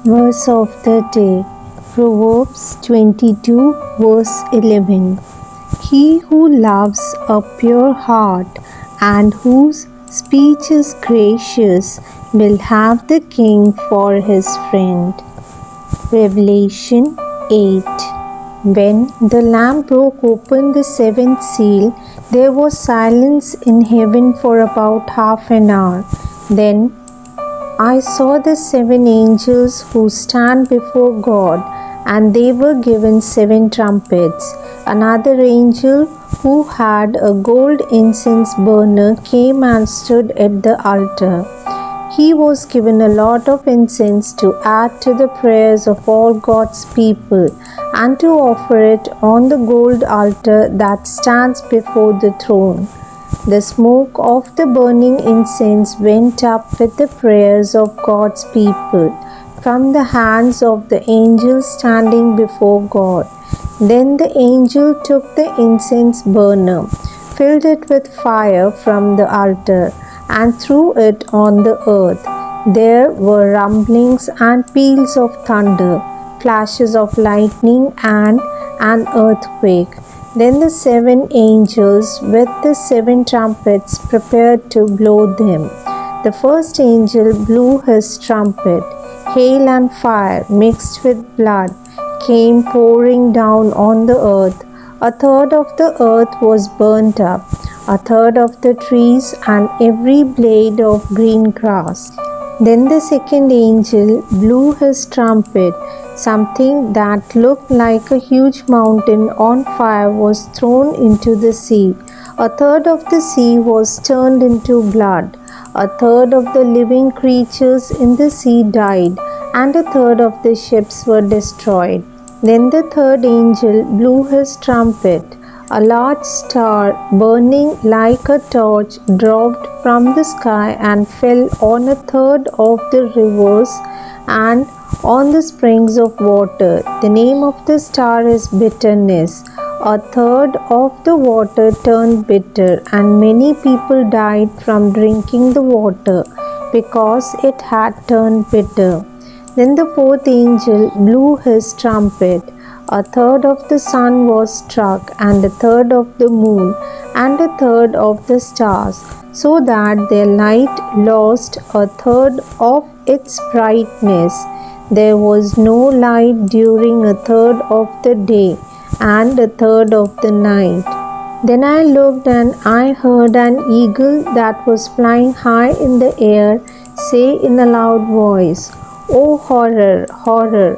Verse of the day, Proverbs 22 verse 11. He who loves a pure heart and whose speech is gracious will have the king for his friend. Revelation 8. When the Lamb broke open the seventh seal, there was silence in heaven for about half an hour. Then I saw the seven angels who stand before God, and they were given seven trumpets. Another angel who had a gold incense burner came and stood at the altar. He was given a lot of incense to add to the prayers of all God's people and to offer it on the gold altar that stands before the throne. The smoke of the burning incense went up with the prayers of God's people from the hands of the angels standing before God. Then the angel took the incense burner, filled it with fire from the altar, and threw it on the earth. There were rumblings and peals of thunder, flashes of lightning, and an earthquake. Then the seven angels with the seven trumpets prepared to blow them. The first angel blew his trumpet. Hail and fire mixed with blood came pouring down on the earth. A third of the earth was burnt up, a third of the trees and every blade of green grass. Then the second angel blew his trumpet. Something that looked like a huge mountain on fire was thrown into the sea. A third of the sea was turned into blood. A third of the living creatures in the sea died, and a third of the ships were destroyed. Then the third angel blew his trumpet. A large star, burning like a torch, dropped from the sky and fell on a third of the rivers and on the springs of water. The name of the star is bitterness. A third of the water turned bitter, and many people died from drinking the water because it had turned bitter. Then the fourth angel blew his trumpet. A third of the sun was struck, and a third of the moon, and a third of the stars, so that their light lost a third of its brightness. There was no light during a third of the day and a third of the night. Then I looked, and I heard an eagle that was flying high in the air say in a loud voice, "Oh horror, horror,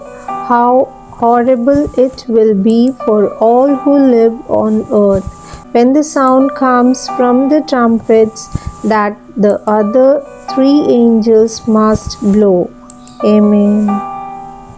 how horrible it will be for all who live on earth when the sound comes from the trumpets that the other three angels must blow." Amen.